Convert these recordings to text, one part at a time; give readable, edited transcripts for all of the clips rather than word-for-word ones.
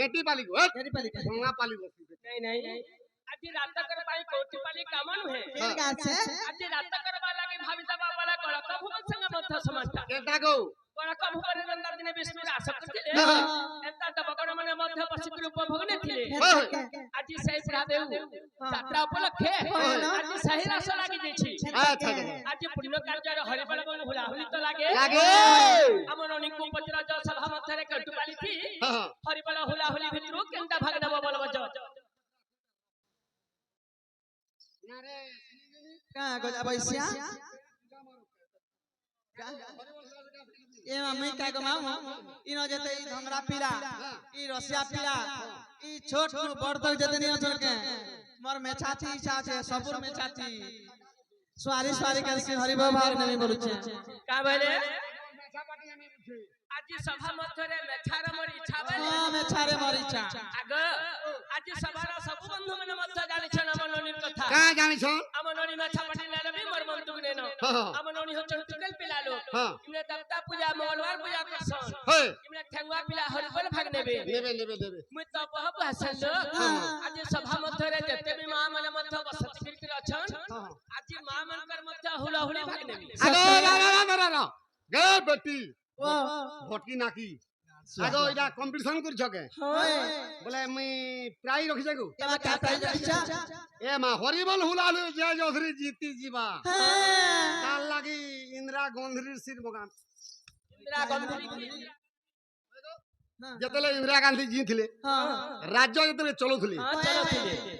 केटी पाली को गंगा पाली नहीं आज रात कर पाई कोटी पाली काम नुहे आज रात कर वाला के भाभी दबा वाला कळ कभु संग मथ समाजता केटा को बड़ा कभु करे नंदर दिन विष्णु आशा करथिले एता दबकण माने मध्य पसिक उपभोग ने थिले आज सही प्रादेव यात्रा उपलक्षे आज सही रस लागि दैछि आज पुण्य कार्य रे हरि बल बल हुला हुली तो लागे हमर निको पचरा जो सभा मध्य रे कटु पाली थी हरि बल हुला हुली भितरु केनटा भाग दब बल बज का गोजा बैसिया ए मम्मी का गमाऊ इनो जते ई धंगरा पीला ई रसिया पीला ई छोट नु बड़ तक जते नि अचल के मोर मेछाची इच्छा छे सबुर मेछाची स्वारी स्वारी करके हरि व्यवहार नहीं बोलु छे का बोले आज सभा मध्य रे मेछार मोर इच्छा बोले हां मेछारे मोर इच्छा आग आज सभार सब बंधु मन मध्य जानि छ न मनोनी कथा का जानि छ अमनोनी मेछा पटी ले लेबी मोर मन तुक नेनो अमनोनी हो चंटिकल पिला लो इने देवता पूजा मंगलवार पूजा करसन इने ठेंगवा पिला हरिबल भाग नेबे मुई तो बहब हसन आज सभा मध्य रे जते भी मां मन मध्य बसत फिर अछन आज मां मन कर मध्य हुला हुली भाग नेबी अरे ना गे बेटी भटकी नाकी आगो इडा कंपटीशन कर छके बोले मैं प्राइज रखि जागो केला का प्राइज रखिछा ए मा हरिबल हुलालु जय जोधरी जीती जीवा काल लागी इंदिरा गांधी सिर बगान इंदिरा गांधी जतले इंदिरा गांधी जी थिले राज्य जतले चलुथली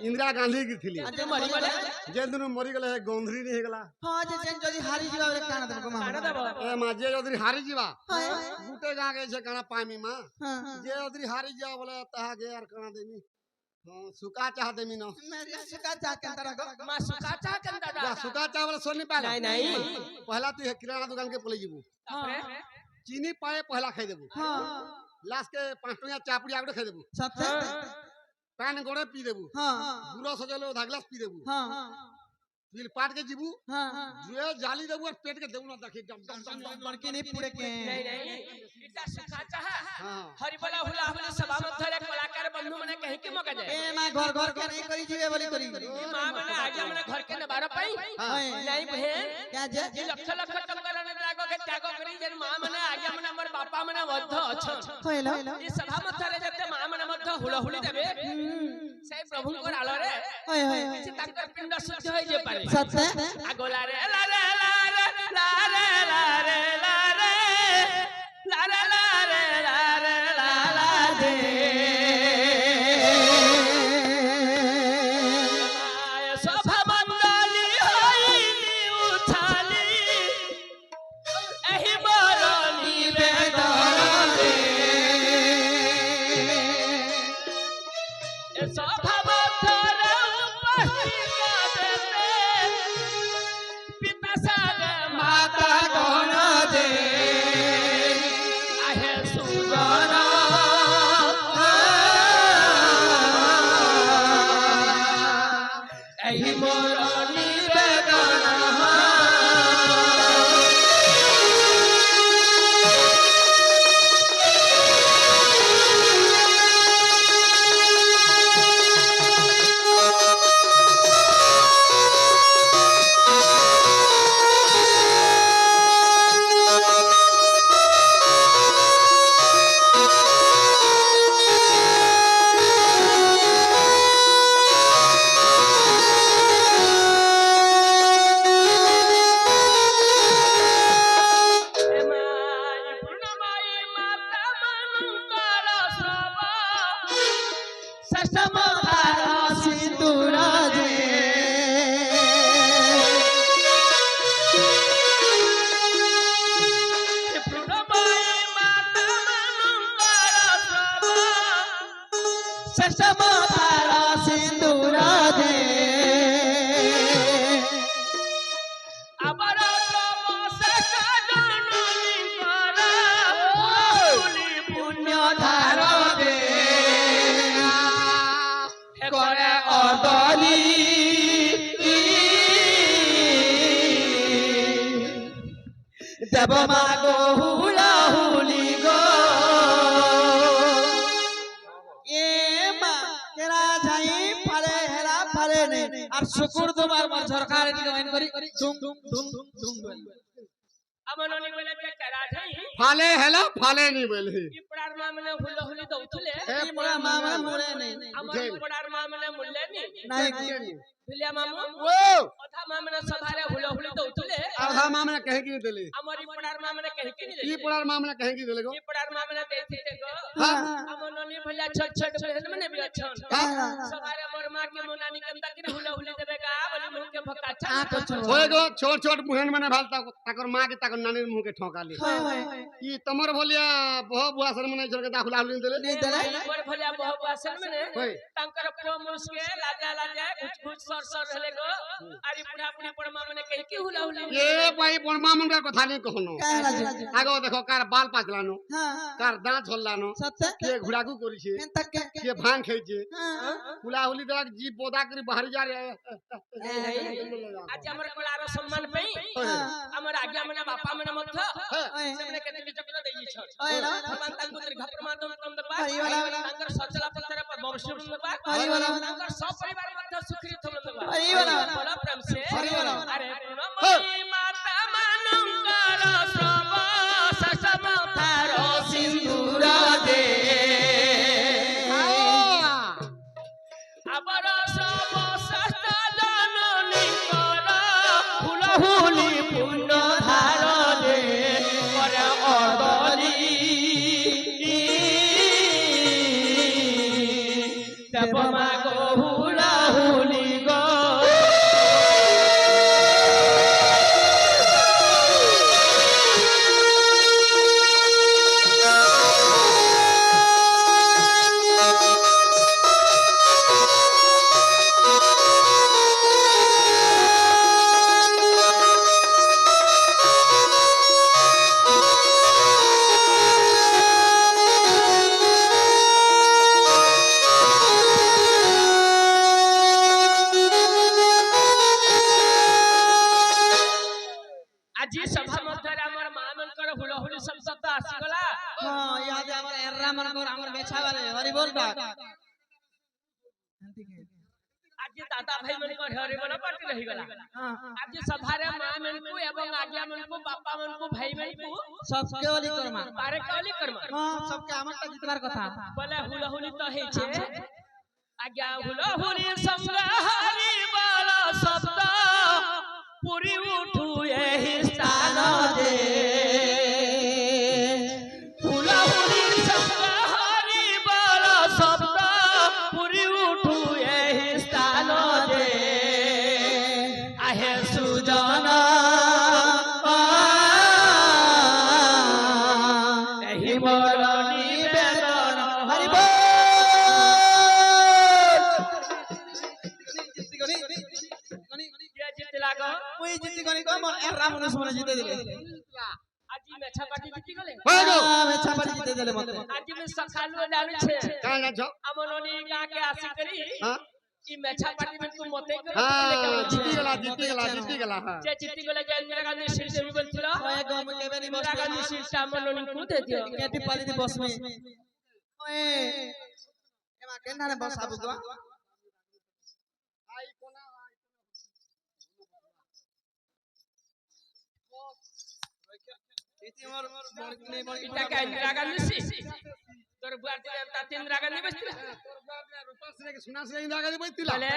इंदिरा गांधी की थिले आज मरि गले जे दिन मरि गले गांधी नहीं गला हां जे जदी हारी जीवा रे काना देबो मां ए मा जे जदी हारी जीवा गुटे गा के छे काना पामी मां जे जदी हारी जीवा बोले तहा गे यार काना देमी सुका चाह देमी न मेरी सुका चाह के अंदर गो मां सुका चाह के अंदर सुका चाह वाला सोनी पाला नहीं पहला तू किराना दुकान के पले जीबू चीनी पाए पहला खाई देबू हां लास्ट के 5 टका चापुड़ी आगडे खाई देबू सत्य पान गोड़े पी देबू हां गुरो सजलो आधा ग्लास पी देबू हां फिर पाट के जीबू हां जे जाली देबू और पेट के देबू ना देखि दम बड़के नहीं पूरे के नहीं इटा सुखा चाह हरिबला हुला हुला सभा मध्य रे कलाकार बंधु मने कहि के मगा जाए ए मां घर घर के नहीं करी जीवे बोली करी मां मने आगे मने घर के नबार पई नहीं भे क्या जे लक्ष लक्ष टंका रे लागो के त्याग करी जे मां मने आगे मने हमर बापा मने मध्य अछ होइलो ई सभा मध्य रे जते मां मने मध्य हुला हुली देबे से प्रभु को आलो रे होय किछि ताकर पिंड शुद्ध होई जे पारे सत्य आगोला रे ला रे ला रे ला रे ला रे ला रे ला रे ला रे ला रे ला ला दे सभा मंडली होइली उठाली एही बरनी बेदर दे ए सभा मध्य रे उपस्थित देते पिता साग माता गण दे आहे सुगण एही मोर निवेदन देव मागो हुला हुली गो আর শুকুর তোমার মর ঝরকারে টিকে মাইন করি দুম দুম দুম দুম দুম আমার ননি বলে যে করা যাই ফালে হেলা ফালে নি বলে ই পড়ার মা মানে হুলহুলি দউଥିଲେ এই মোরা মা মানে মুড়ে নেই আমার পড়ার মা মানে মুল্লে নি নাই ভিলিয়া মামু ও অধা মা মানে সভারে হুলহুলি দউଥିଲେ आधा मामला कहे की देले আমার ই পড়ার মা মানে কহি কি ई पड़ार मामला कहे की देले गो ই পড়ার মা মানে দেইতে গো हां আমার ননি ভলিয়া ছোট ছোট বहन মানে বি আছন সভারে মোর মা के मोनानी कंता के हुलहुली देबे का बोली मुंह के भक्का चा होए गो छोट छोट मुहन माने भालता ताकर मां के ताकर नानी मुंह के ठोका ले ई तमर भलिया बहु बुआ सर माने झर के दाखला हुली देले नहीं देले मोर भलिया बहु आसन में होय तंकर प्रो मुस्के लाजा लाजा कुछ कुछ सर सर रहले गो आरी बुढ़ा बुढ़ी पड़मा माने कहि की हुलहुली ये भाई परमा मन का कथा नहीं कहनो आगो देखो कार बाल पाचलानो कार दांत झललानो सत्य के घुड़ागु करिছে तक के भांग खाइছে हुलाहुली देला जी बोदा करी बाहर जा रे आज हमर कोलारो सम्मान पई हमर आज्ञा माने बापा माने मथ सेमने केते चक्र देई छ ओए ना भगवान तांको तेरे घपर माध्यम तम दबा हरि वाला तांकर सचला पत्थर पर वंश दबा हरि वाला तांकर सब परिवार मध्य सुखी थम दबा हरि वाला बोला प्रेम से हरि वाला अरे प्रणमि माता मानंकर सब ससम थारो सिंदूर दे अबर सब सस्ता जननी कर हुलहुली पुण्य धार दे कर अदली देव मागो हुलहुली गो আজি সভা মধ্যে আমার মা মনকর হুলহুলি শব্দ আসিগলা हां याद है हमर एर्रा मन को हमर बेचा वाले हरि बोल बा আজি দাদা ভাই মনকর হরি বল পার্টি রহি গলা हां আজি সভারে মা মনকু এবং আজ্ঞা মনকু বাপা মনকু ভাই মনকু सबके वाली कर्मा পারে কালি কর্ম हां सबके हमरटा जितबार कथा বলে হুলহুলি তো হেছে আজ্ঞা হুলহুলি সঙ্গ হরি বল শব্দ পুরি উঠু এই স্থান দে হুলহুলি সঙ্গ হরি বল শব্দ পুরি উঠু এই স্থান দে আহে সুজন এই মোর নিবেদন हरि बोल জিতে লাগো कोई जीती गनी को मोर एर्रा मनुष्य मन जीते दिले আজি মেছা পাটি জিতি গলে होए गो बेचा पर जीते दिले मते আজি মে সকালু জানি છે का ना छ আমননি গা के आसी करी हां ই মেছা পাটি में तू मते कर हां जीती गला हां যে জিতি গলে যে ইন্দিরা গান্ধী সিট দেবি বলছিল ओए गम केबे नी बस ইন্দিরা গান্ধী সিট আমননি কু দে দিও केटी पाली दी बस में ओए एमा केन्हाने बस आबु गो आई कोना इति मोर नहीं मोर ইটা কা ইন্দিরা গান্ধী সিট তোর বুয়ার তা ইন্দিরা গান্ধী বসছিল तोर बाप ने रूपा से के सुना से इंदा गादी बैठतिला বলে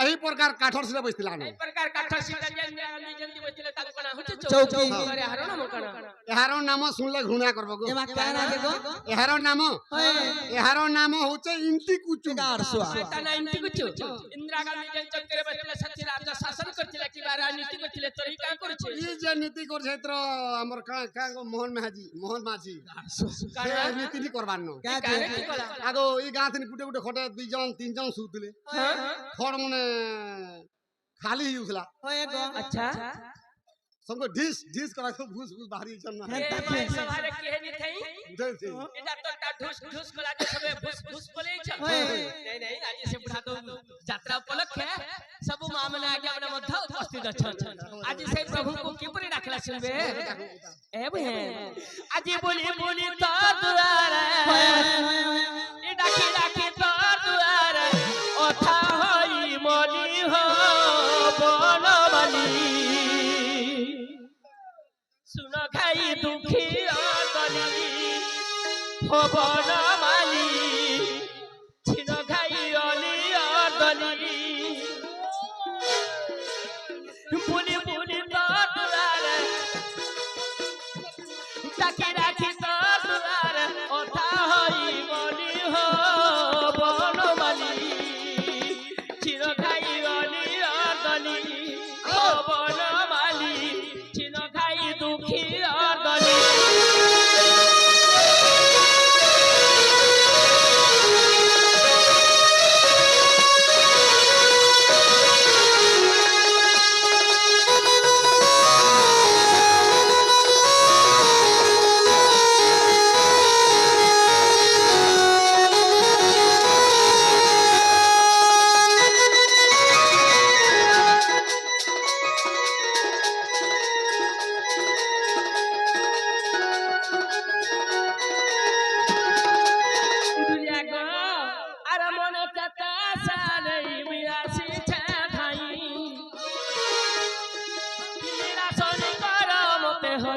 एही प्रकार काठर से बैठतिला এই প্রকার কাঠ সিট যে ইন্দিরা গান্ধী জলদি বসছিল তা কোনা হচ্ছে चौकी আরে হারো না মকনা एहारो नाम सुनले घृणा करबो गो एमा कहना के गो एहारो नाम ओए एहारो नाम होचे इंटी कुचु 400 তা 90 কুচু ইন্দিরা গান্ধী যে চক্করে বসছিল সত্যি রাজ্য শাসন করছিল কি বা রাজনীতি করছিল তোর ই কা করছে ई जे नीति कर क्षेत्र हमर का गो मोहन माझी से नीति नहीं करबान न क्या কারে जे কি কলা आगो ई गाथ नि गुटे गुटे खटे 2 जन 3 जन सुतले खड़ मने खाली ही उठला ओए गो अच्छा सबको ढिस ढिस करा के घुस घुस बाहरी चलना ए भाई सवारे केहनी थई उठे थे এটা তো তা ঢুস ঢুস কলা যে সবে ভুস ভুস বলে ছ ओए नहीं नहीं आज से बुढ़ा तो यात्रा उपलक्ष्य सब मामले आगे अपने मध्य उपस्थित अछन आज से प्रभु को किपरि राखला सुनबे ए बहन आज बोली बोली तो दुआरे ई डाकी डाकी तो दुआरे ओथा होई मनी हो ভবন মালি ছিন খাই অলি অদলি বুলি বুলি তদুয়ারে তাকি রাখি তদুয়ারে ওঠা হই বলি ভবন মালি ছিন খাই অলি অদলি ভবন মালি ছিন খাই দুঃখী অদলি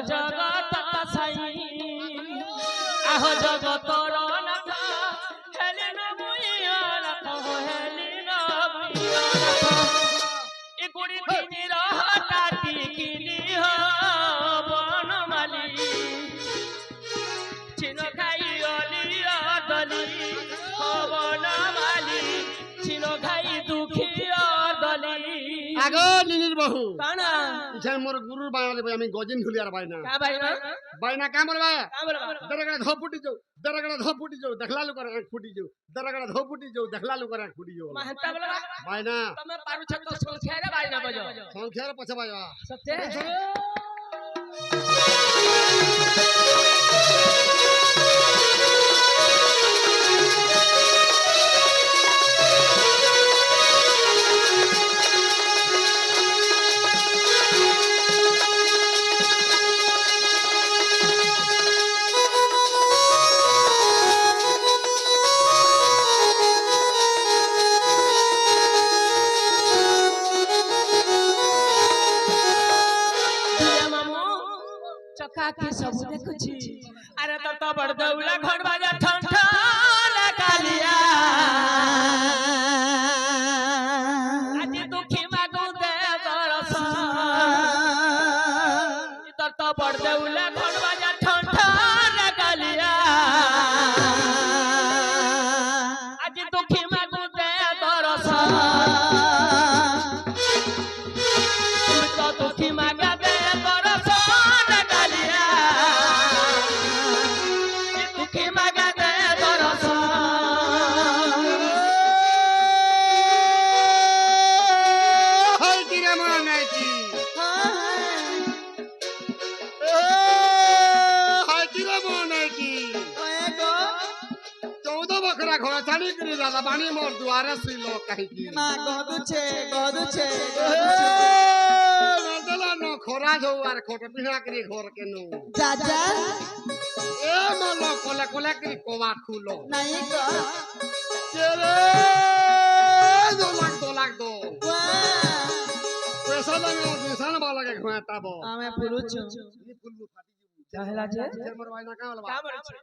জগত সাই আহ জগতর নাথ হেলি নবুইয় নাথ হেলি নবুইয় নাথ এ গুড়ি কিনির হঠাতি কিনি বনমালি চিন খাই অলি অদলি বনমালি চিন খাই দুঃখী অদলি আগো লিলির বহু কানা ইছান মোর গুরুর বায়না দেব আমি গজিন ঢুলিয়ার বায়না কা বাইনা বায়না কাম বলবা কা বলবা দরগড়া ধো ফুটি যাও দেখলা লু করে এক ফুটি যাও দরগড়া ধো ফুটি যাও দেখলা লু করে এক ফুটি যাও महंता बोलबा বায়না તમે પારું છ તો સંખ્યા રે બાઈ ના બજો সংখ্যার পছে বায়বা સત્ય काकी सब देखुची अरे तो बड़ दौला घर बाजा ठन ठन कालिया आज दुखी मागू दे दरस तो बड़ दौला घर बाजा ठन ठन कालिया आज दुखी मागू दे दरस तो दुखी मागा दे दरस ঘোড়া ছাড়ি করি দাদা বাণী মোর দুয়ারে ছিল কাহিকি না গদুছে নদলা ন খরা যাও আর খোট পিনা করি ঘর কেন চাচা এ মল কোলে কোলে করি কোবা খুলো নাই গো তেরে দোলাক দো পয়সা লাগে দিশান বালা কে ঘাটাব আমি ফুলুছু নি ফুলবু ফাটি যাবু চাহেলা যে মোর বাইনা কা বলবা কা বলছে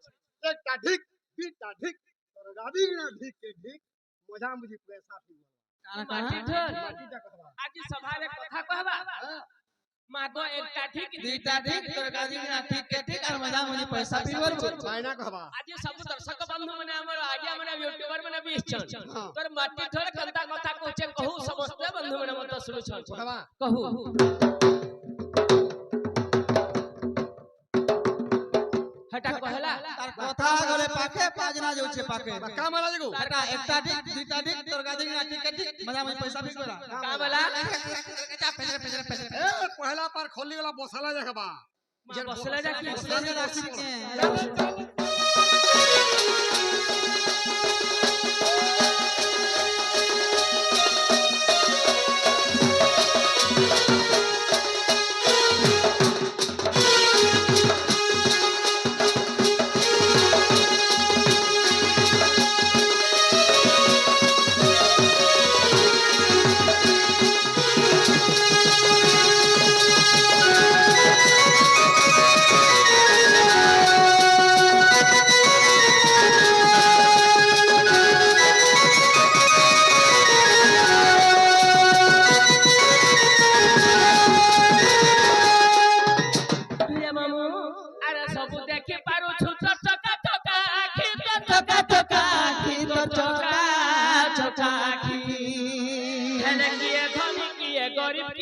একটা ঠিক দুইটা ঠিক তোর গাদি না ঠিক কে ঠিক মজা মুজি পয়সা ঠিক মাটি ঢল মাটিটা কথা আজি সভারে কথা কহবা মাগো একটা ঠিক দুইটা ঠিক তোর গাদি না ঠিক কে ঠিক আর মজা মুজি পয়সা পিবর বাইনা कहबा আজি সব দর্শক বন্ধু মানে আমার আগে মানে ইউটিউবার মানে भी इच्छन তোর মাটি ঢল কন্তা কথা কইছে कहू समस्त बंधु মানে মত শুনুছন कहबा कहू हटा कहला তার কথা গলে পাকে পাজনা যাচ্ছে পাকে का माला जगो এটা একটা ঠিক দুইটা ঠিক তোর গাদি না ঠিক কে ঠিক মজা মুজি পয়সা পিবরা का बोला ए पहला पर खोली वाला बसला देखबा बसला जा की বসলে রাখি কে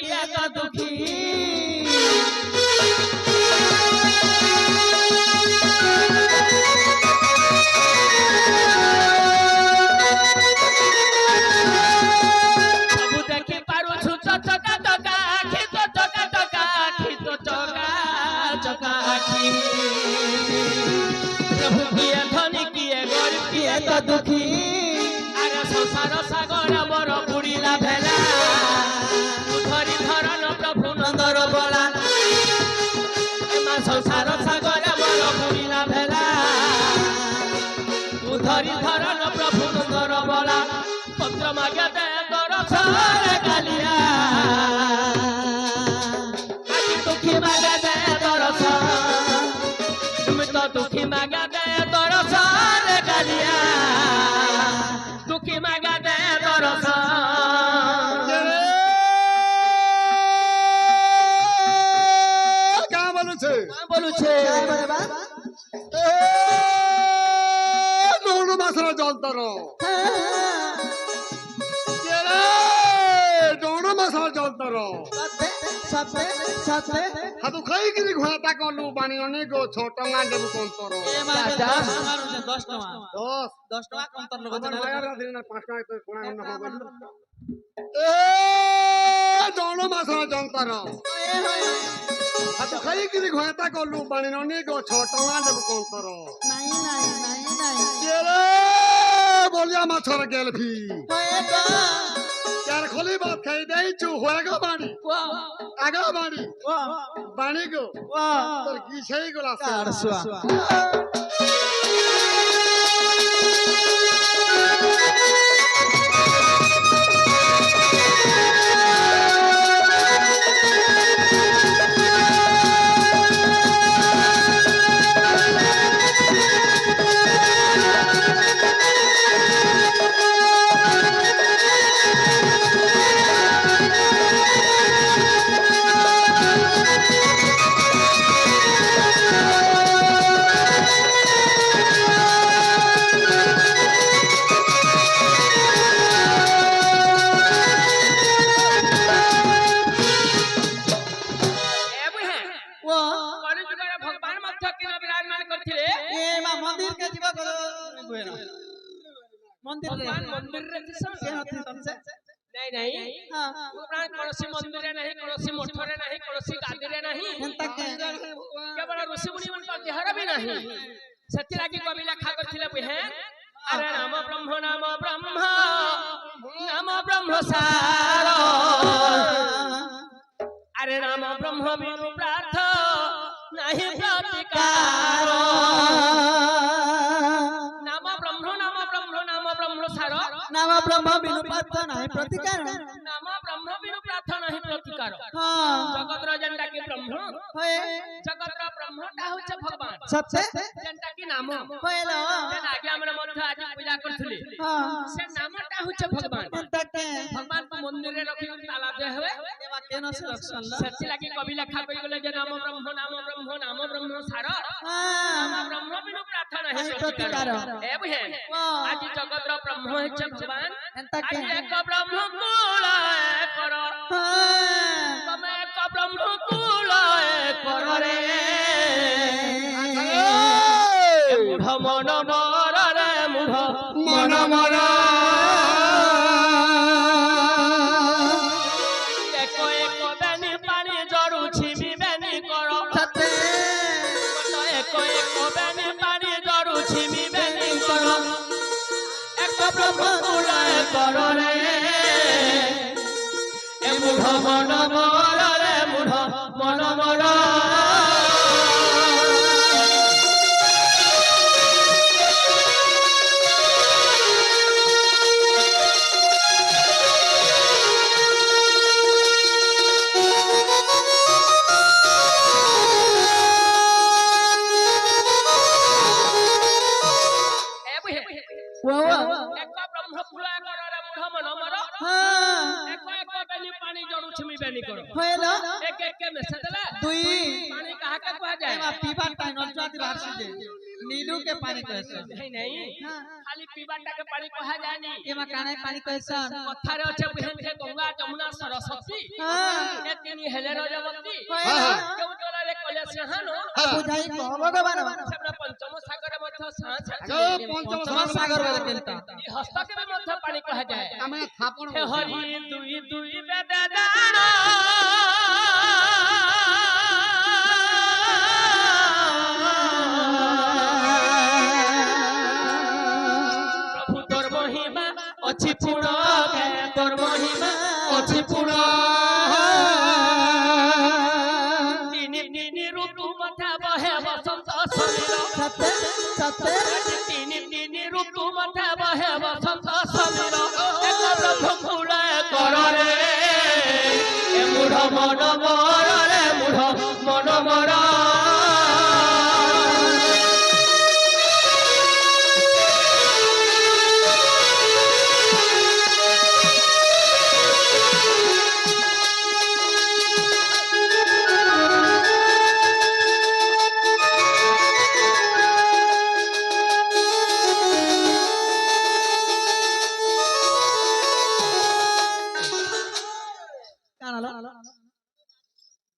किए तो दुखी सबु देखि पारु छु चका चका आखि तो चका चका आखि तो चका चका आखि प्रभु किए धनी किए गरीब किए तो दुखी अरे संसार सागर मोर बुड़ीला भेला धरी धरन प्रभु नंदर बला एमा संसार सागर मोर बुड़ीला भेला धरी धरन प्रभु नंदर बला पत्र मागे दे दरसर कालिया आज दुखी मागे दे दरसर तुम तो दुखी मागे दे दरसर कालिया दुखी मागे दे दरसर बोलू छे নৌনো মাছের জলতর নৌনো মাছের জলতর হাতু খাইকিরি ঘোড়াটা কলু বাণী অনেক ছোট টঙ্গা দেবু কন্তর 10 টাকা কন্তর লোক আমার মায়ের রাধি না 5 টাকা তো কোনা অন্য হবে নৌনো মাছের জলতর হাতু খাইকিরি ঘোড়াটা কলু বাণী অনেক ছোট টঙ্গা দেবু কন্তর বলিয়া মাছর গেলফি यार खोली बात खाई दे चू होएगा बाणी आगा बाणी बाणी को तर की सही गोला कारसुआ मंदिर रे से हथि तुमसे नहीं नहीं हां प्राण कोनसी मंदिर रे नहीं कोनसी मठ रे नहीं कोनसी गादी रे नहीं एंता केवल ऋषि मुनि मन पर देहर भी नहीं सत्य लागी कवि लिखा करथिले बुहे अरे नाम ब्रह्म सार अरे नाम ब्रह्म बिनु प्रार्थ नहीं प्रतिकार नाम ब्रह्म बिनु प्रार्थ नहीं प्रतिकार नाम ब्रह्म बिनु प्रार्थ नहीं प्रतिकार हां जगत रो जनता के ब्रह्म होए जगत रो ब्रह्म ता होचे भगवान सत्य जनता के नाम होएलो जन आगे हमर मध्य आज पूजा करथले हां से नाम ता होचे भगवान तके भगवान को मंदिर रे रखि ताला दे हवे एवा केनो से रक्षण सच्ची लागी कवि लिखा कई गेले जे नाम ब्रह्म सार हां नाम ब्रह्म बिनु प्रार्थ नहीं प्रतिकार ए बुहे आज जगत रो ब्रह्म होचे भगवान तके एक ब्रह्म कुल कर तुम एक ब्रह्म कुल कर रे मूढ़ मन मर रे मूढ़ मन मर एक एक बेनी पानी जड़ुछि बेनी कर एक एक बेनी पानी जड़ुछि बेनी कर एक ब्रह्म कुल कर रे ए मूढ़ मन मर रे मूढ़ मन मर एक ब्रह्म कुल कर रे मूढ़ मन मर एक एक बेनी पानी जड़ुछि बेनी कर होएलो एक एक के में सदला दुई पानी कहा के कहा जाए एवा पीबा टाइम नलचाती बाहर से नीलू के पानी कहसन नहीं नहीं खाली पीबाटा के पानी कहा जानी एमा काने पानी कहसन कथारे अछि बहन के गंगा जमुना सरस्वती ए तीन हेले रजवती कहला केउ टोला रे कले सेहानो बुझाई को भगवान सबरा पंचम सागर मध्य साँझ पंचम सागर वाला केलता ई हस्त के मध्य पानी कहा जाए आमे थापण हे हरि दुई दुई बेद दाना प्रभु तोर महिमा अछि पूर्ण के तोर महिमा अछि पूर्ण तीन तीन ऋतु मथा बहे बसंत समीर सत्य सत्य तीन तीन ऋतु मथा बहे बसंत समीर एक ब्रह्म कूले कर रे ए मूढ़ मन मर रे मूढ़ मन मर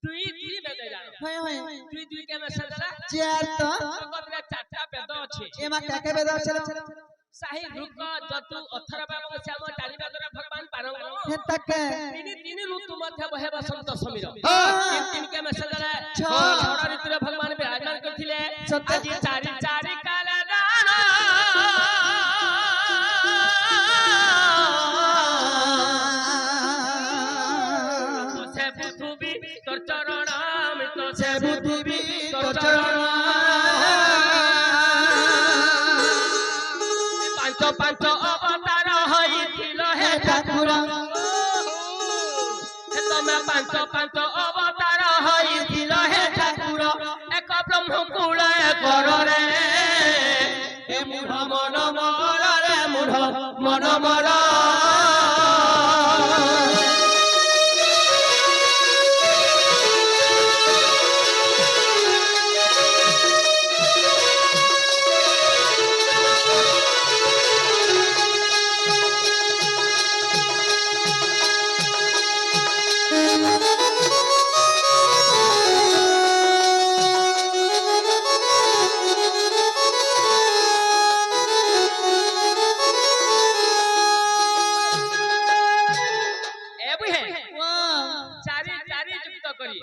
दुई दुई बेद जानो होय होय दुई दुई के मैसेज ला चार तो जगत रे चारटा बेद अछि एमा का बेदा चलो साही रुक जतु अथर्व एवं श्याम चारि बेदरे भगवान पारंग हे तक तीन तीन ऋतु मध्य बहे बसंत समीर हाँ। तीन तीन के मैसेज ला छह। छह ऋतु रे भगवान विराजमान करथिले सत्य। आज चारि चारि काल दान से पृथ्वी तोर चरण अमृत से पृथ्वी तोर चरण पांच पांच अवतार हईथिल हे ठाकुर हे तमे पांच पांच अवतार हईथिल हे ठाकुर एक ब्रह्म कूल कर रे हे मूढ़ मन मर रे मूढ़ मन मर चारि चारि युक्त करी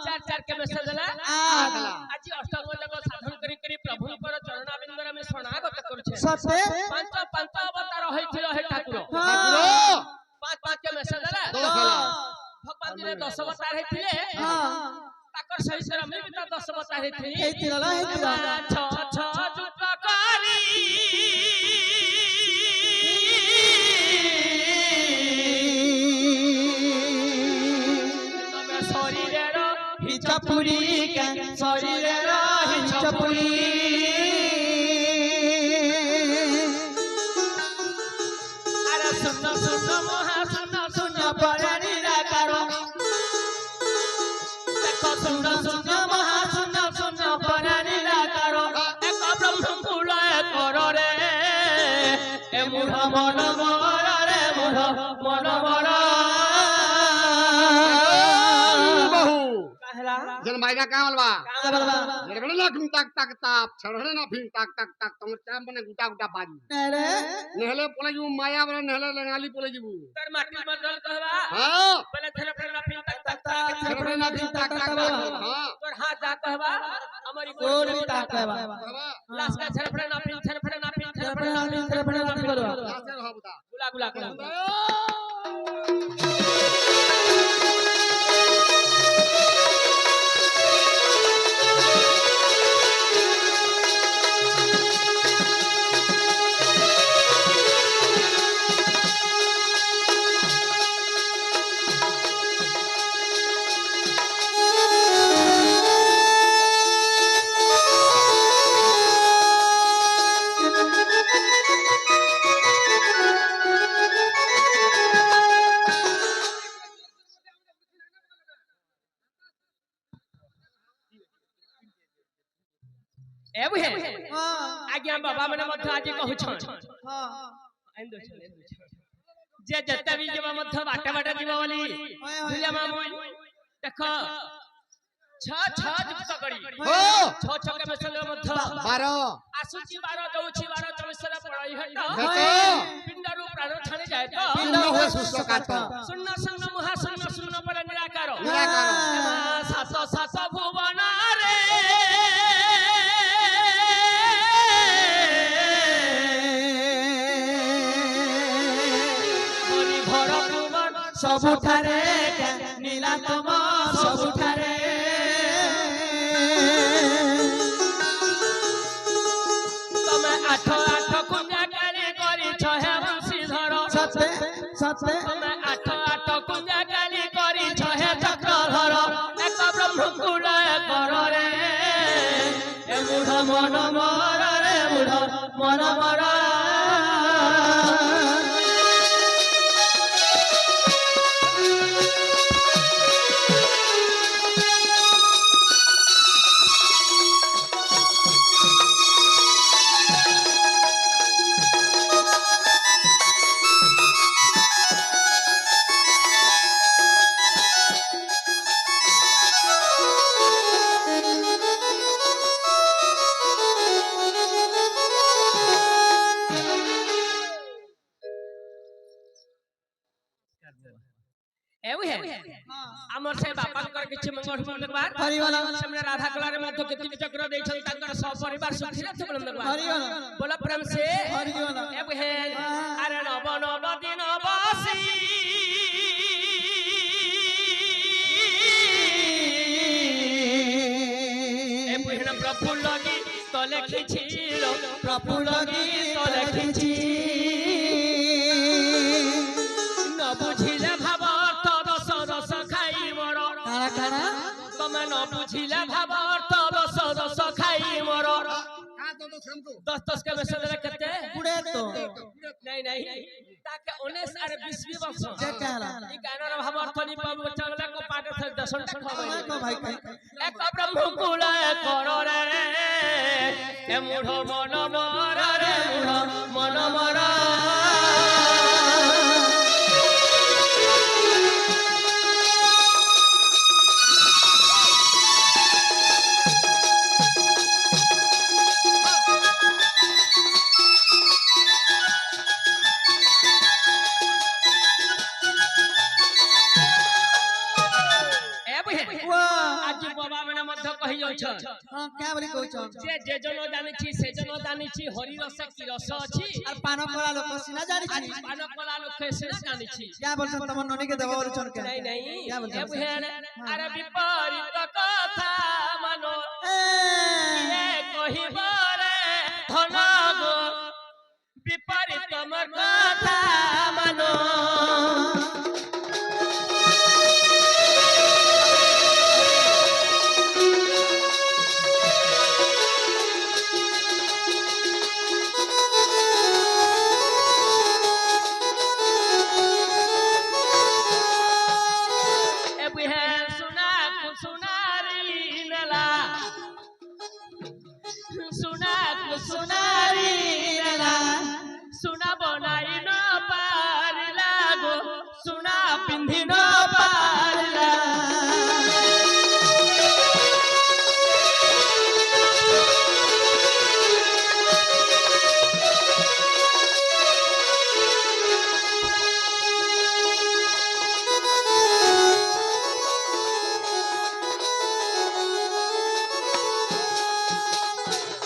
चार चार के मैसेज ला आज अष्टांग जग साधन करी करी प्रभु पर चरणाबिंद में शरणागत करछे सत्य पांच पांच अवतार होइथिल हे ठाकुर ठाकुर पांच पांच के मैसेज ला भगवान जी ने 10 अवतार हेथिले ताकर सही से में भी 10 अवतार हेथिले हेतिला हेतिला छ छ युक्त करी तमे शरीरेर हिचपुरी के शरीरेर हिचपुरी अरे सुन सुन महा सुन सुन परे निराकार देखो सुन सुन महा सुन सुन परे निराकार एक ब्रह्म कूल कर रे ए मूढ़ मन मर रे मूढ़ मन मर बहु कहला जन मायना का हलवा का बलवा जड़बड़े ना फिन तक तक ताप छड़ड़े ना फिन तक तक तक तुम चाम बने गुटा गुटा बाजी अरे नहले पोले जू माया बने नहले लंगाली पोले जू तर माटी बदल कहवा हां पहले थरे पर ना फिर तक तक छड़ड़े ना फिन तक तक हां तोर हाथ जा कहवा हमारी गोली ताकवा लाश का थरे पर ना फिर थरे पर ना फिर थरे पर ना फिर तेरे बड़ा नहीं बलवा लासे रहा बुता गुला गुला गुला आज्ञा बाबा मैंने मध्य आज कहूछन जे जत्ता भी जीवा मध्य बाटे बाटे जीवा वाली भूलिया मामू देखो छ जुक्त करी छ के मेसल मध्य 12 आसुची 12 दउची 12 24 रे पड़ई हट पिंडरू प्राण छाणी जाए तो पिंड हुए सुसकात शून्य शून्य महाशून्य शून्य पर निराकार निराकार सात सात भुवन रे हरि भर भुवन सबुठारे नीला तुम सबुठारे तमे आठ आठ कुंजा काली करी छहे बंशीधर सते सते तमे आठ आठ कुंजा काली करी छहे चक्रधर एक ब्रह्म कुलय कर रे ए मूढ़ मन मर रे मूढ़ मन मर एउ है हमर से बापा कर किछि मंगल मंगलवार हरिवाला हमने राधा कला रे मध्य केति चक्र दै छन ताकर सब परिवार सुखी रहत मंगलवार हरिवाला बोला प्रेम से हरिवाला एउ है अरे नव नव दिन बसी ए पुहना प्रफुल्ल लगी तो लिखिछि प्रफुल्ल गीत लिखिछि न बुझिले भाव अर्थ दस दस खाई मोर काना काना तमे न बुझिले भाव अर्थ दस दस खाई मोर दस दस के मैसेज रे कते गुड़े तो नहीं नहीं ताके 19 अरे 20 वर्ष जे कहला ई गानर भाव अर्थ नि पाब चलले को पाटे से दर्शन खबै को भाई एक ब्रह्म कुलय कर रे ए मूढ़ मन मर रे मूढ़ मन मर आज बाबा मैंने मध्य कहि जाउछ हां क्या बोली कहछ जे जन जानि छी से जन जानि छी हरि रस की रस अछि और पान कला लोक सिना जानि छी पान कला लोक से जानि छी क्या बोलछन तमन ननी के देवा बोलछन के नहीं नहीं क्या बोलछन ए बुहेन अरे विपरीत कथा मानो ये कहिबारे धन गो विपरीत मर कथा मानो सुनारी नला सुना बनाई न पारला गो सुना पिंधी न पारला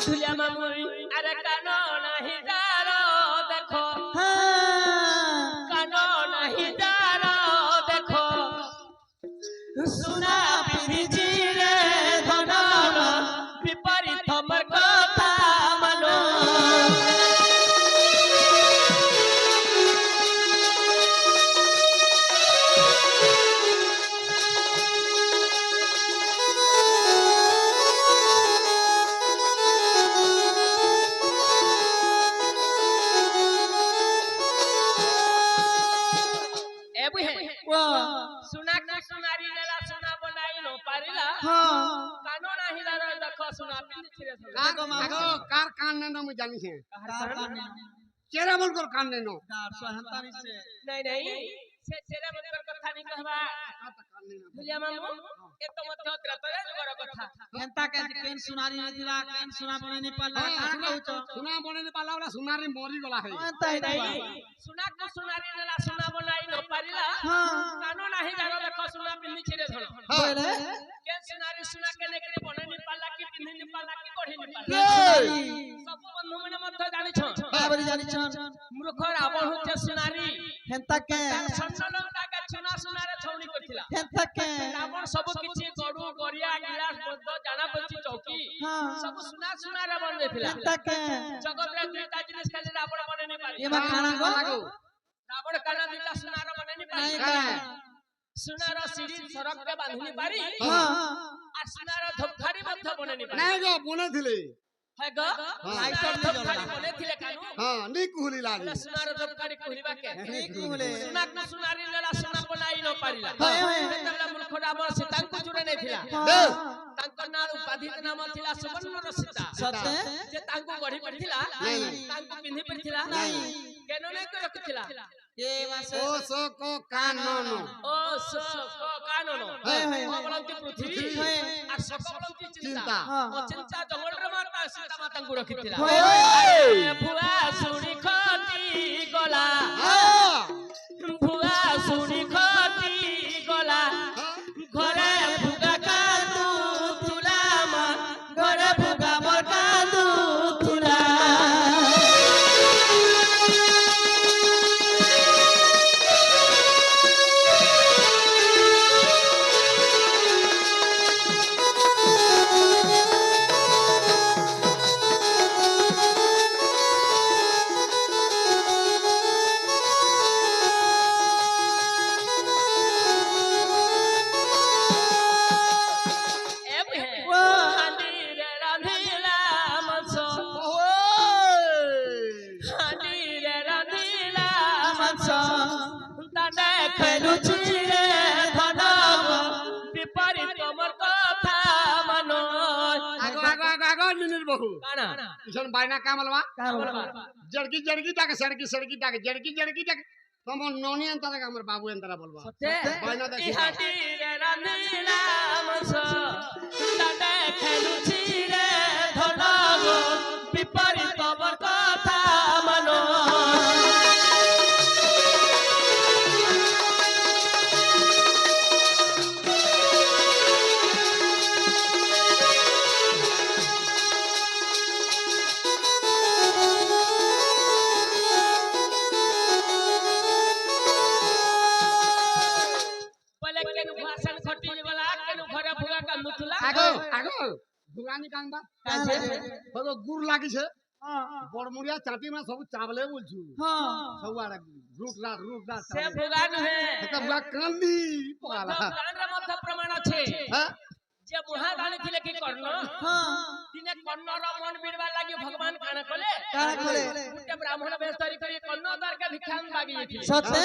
धुलिया मामू अरे कानो नहीं जारो देखो कानो नहीं जारो देखो सुना पिंधी रे धन विपरीत मर कथा मानो তুমি জানিছে কার কানে চেরা মন কর কান নেনো কার সহন্তা নিছে नहीं से तेरा मन कथा नहीं कहबा भुलिया मामू ए तो मत त्रतरे जगर कथा हेंता के केन सुनारी निथिला केन सुना बने नि पाला का कहउछ सुना बने ने पाला वाला सुनारी मरी गला है हेंता नहीं सुना को सुनारी नेला सुना बनाई न पारिला कानो नाही जानो देखो सुना पिन्नी छिरे धन बोले के सुना के नेकरे बने नि पाला की पिन्नी नि पाला की कोढ़ी नि पाला सब बंधु मने मत जानि छ बाबरी जानि छ मूर्ख रावण होचे सुनारी हेंता के संसलता के सुना रे छौनी करथिला हेंता के रावण सब किछि गडु गरिया गिलास बद्द जाना बच्ची चौकी सब सुना रे बन देथिला हेंता के जगत रे दुईटा जिनिस खाली रावण बने नि पारी एमा खाना गो रावण काना दुईटा सुना रे बने नि पारी सुना रे सीढ़ी सड़क पे बांधनी पारी आ सुना रे धोखारी मध्य बने नि पारी नहीं गो बने थिले है ग आइटम धोखारी बने थिले कानु हां नी कुहली लागी सुना रे धोखारी कहलिबा के ठीक बोले सुना को सुनारी नेला सुना बनाई न पारिला होय तेतला मूर्ख रावण सीताଙ୍କୁ जुरे नै थिला तांकर नाम उपाधि नाम थिला सुवर्ण सीता सत्य जे तांको गढी पड़थिला तांको पिन्ही पड़थिला केनो नै को रखथिला ये मासे ओ सो को काननो ओ स को काननो बोलंती पृथ्वी आ सक बोलंती चिंता ओ चिंता जंगल रे माता सीता माताଙ୍କୁ रखथिला भुआ सुणी खती गला भुआ सुणी खती गला घरे भुगा कादू तुला मा घरे भुगा मोर कादू तुला बहु काना इसन बायना कामलवा का बोलबा जड़की जड़की ताके सड़की ताके जड़की ताके तम नोनी अंतरा का हमर बाबू अंतरा बोलबा सत्य बायना देखि इहाटी रे रंधीला मस ताडे खेलुछि रे धनगो विपरीत बर कथा मनो आगो आगो दुगानी कांबा काजे बगो गुर लागी छे बड़मुड़िया चाटी में सब चावले बोलछु हां सब आड़ा रूट रात से भुगान है त बुआ कांदी पगाला भुगान रे मध्य प्रमाण আছে हां जे मुहा गाली थिले की कर्ण हां दिने कर्ण र मन बिरवा लागि भगवान काना कले गुटे ब्राह्मण बेस्तरी करी कर्ण दर के भिक्षान मागी थी सत्य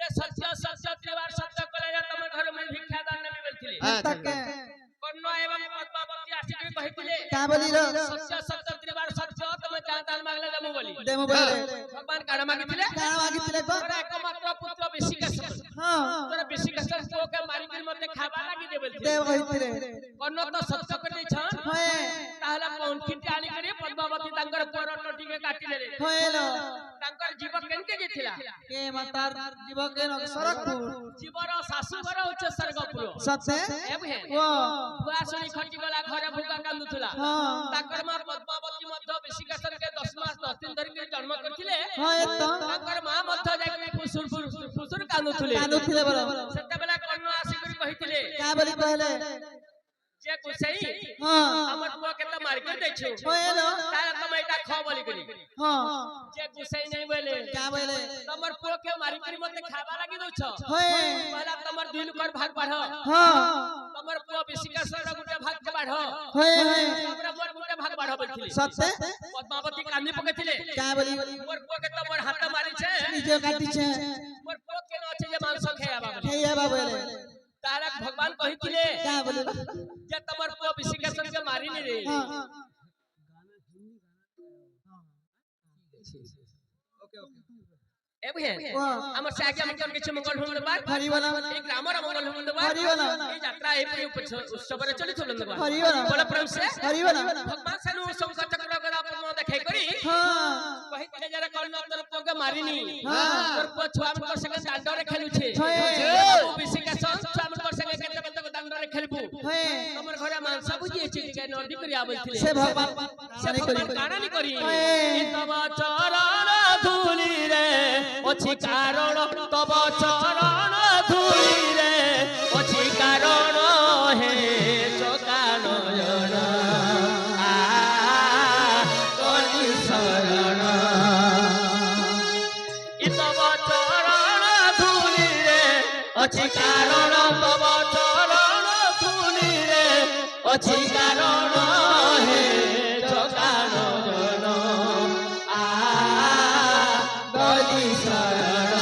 जे सत्य त्रिवार सत्य कले तम घर में भिक्षा दान ने बेलथिले तक कर्ण एवं पद्मावती आसी कहिथिले का बोली रो सत्य त्रिवार सत्य तम चां दान मागले देमु बोले भगवान काना मागिथिले को तोरा एकमात्र पुत्र बेसिकेशन हां तोरा बेसिकेशन को के मारी के मते खाबा लागि देबेलथिले देव कहिथिले कर्ण तो सत्य करि छन होए ताहला कोन किटी आनी करी पद्मावती तांकर पोर टोटी के काटिले रे होएलो तांकर जीव केनके जेथिला के मातार जीव के न सरकपुर जीवर सासु घर होचे स्वर्गपुर सत्य एबे वो बुआसनी खटी गला घरे भूका कांदुथला हां ताकर मां पद्मावती मध्य बेसिकेशन के 10 मास 10 दिन धरि के जन्म करथिले हां एकदम ताकर मां मध्य जाके फुसुर कांदुथले बोलो सेते बेला कर्ण आसी करी कहिथिले का बोली कहले जे कुसई हां हमर बुआ के त मार के दै छै होएलो तारा तम एटा ख बोली करी हां जे कुसई नहीं बोले का बोले तमर पुओ के मारी करी मते खाबा लागि दउ छ होए पहला तमर दुई लुकर भाग बाढ़ हां तमर पुओ बेसिकेशन र गुटे भाग के बाढ़ होए होए तमरा मोर गुटे भाग बाढ़ बोलथिले सत्य पद्मावती कांदी पकेथिले का बोली मोर पुओ के तमर हाथ मारी छे निजे काटी छे मोर पुओ के न छै जे मांस खाया बाबा खेया बोले तारा भगवान कहिथिले का बोली जे तमर पुओ बेसिकेशन के मारी नि रे हां ए बहन हमर से आगे हमकर के मंगल होमदबार हरि वाला एक ग्रामर मंगल होमदबार हरि वाला ए यात्रा ए उत्सव रे चलित होमदबार हरि वाला बोला प्रेम से हरि वाला भगवान सनु संसार चक्र गरा पर देखाई करी हां कहि के जरा कर्ण तर पगे मारिनी हां तोर पुआ छुआ मन संगे दांड रे खेलु छे बिसी के संग छुआ मन संगे केते केते दांड रे खेलबू हमर घरे मांसा बुझी छी के नर्दी करी आबल थिले से भगवान काना नहीं करी तब चरण धूली रे अछि कारण तब चरण धूली रे अछि कारण हे चकानयन आ कली शरण इ तब चरण धूली रे अछि कारण तब चरण धूली रे अछि कारण हे चकानयन आ कली शरण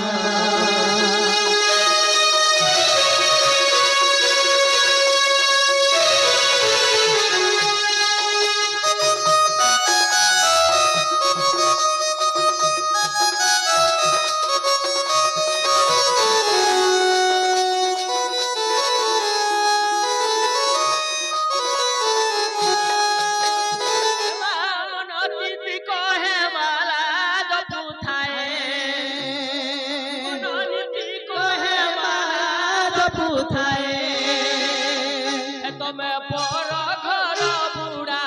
तमे पर घर बुढ़ा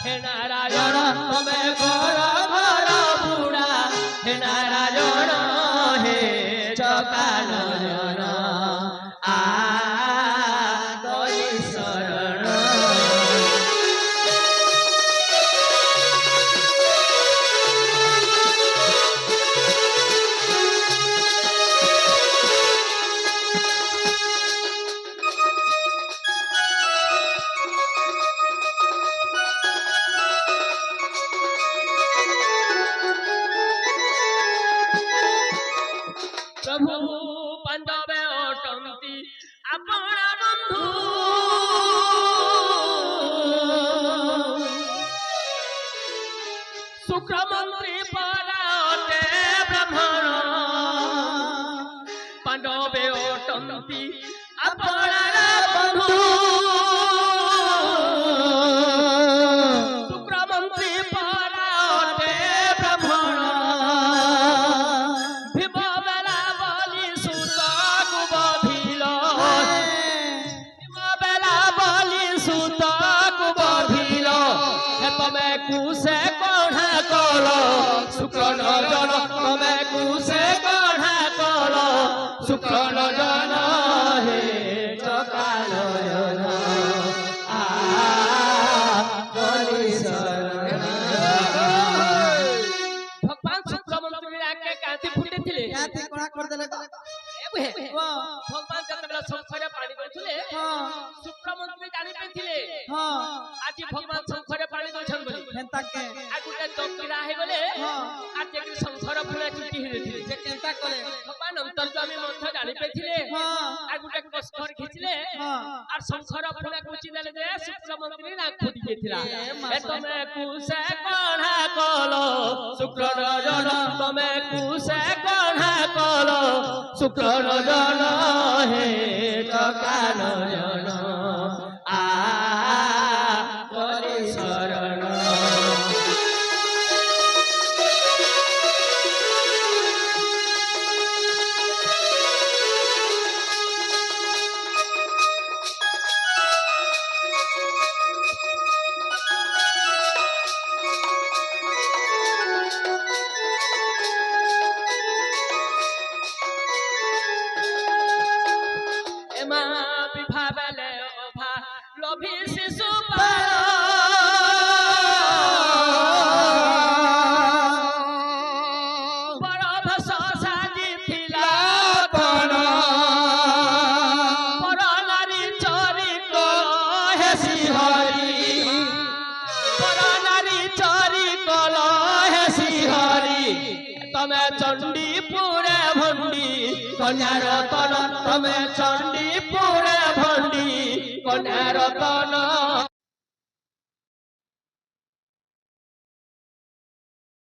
हे नारायण तमे पर घर बुढ़ा हे नारायण हे चकानयन आ कली शरण प्रभु पांडवे अटंती अपना बंधु शुक्र मंत्री पराते ब्राह्मण पांडवे अटंती अपना बंधु शुक्र मंत्री पराते ब्राह्मण तमे कुसे कढ़ा कल शुक्र नजन तमे कुसे कढ़ा कल शुक्र नजन हे चकानयन आ कली शरण भगवान शुक्र मंत्री आके कांति फुटे थिले कांति कोना कर देले भगवान जतबेला संसारे पानी दउथिले शुक्र मंत्री जानि पेथिले आज भगवान संसारे पानी दउछन बोली हेंता के आ गुटे चौकीरा हे गले आ जेकी संसार फुला चुटी हे थिले जे केंता करे भगवान अंतर्यामी मंत्र जानि पेथिले आ गुटे कसकर खिचले आ संसार फुला कुची देले जे शुक्र मंत्री ना खुदी देथिला ए तमे कुसे कढ़ा कल शुक्र नजन तमे कुसे कढ़ा कल शुक्र नजन हे चकानयन आ कली शरण विभाबले ओभा लोभी शिशु बड़ भस साजी थिला कण बड़ नारी चोरी कल हे श्रीहरि बड़ नारी चोरी कल हे श्रीहरि तमे चंडीपुरे भंडी कन्यार तन तमे चंडीपुरे भंडी कन्यार तन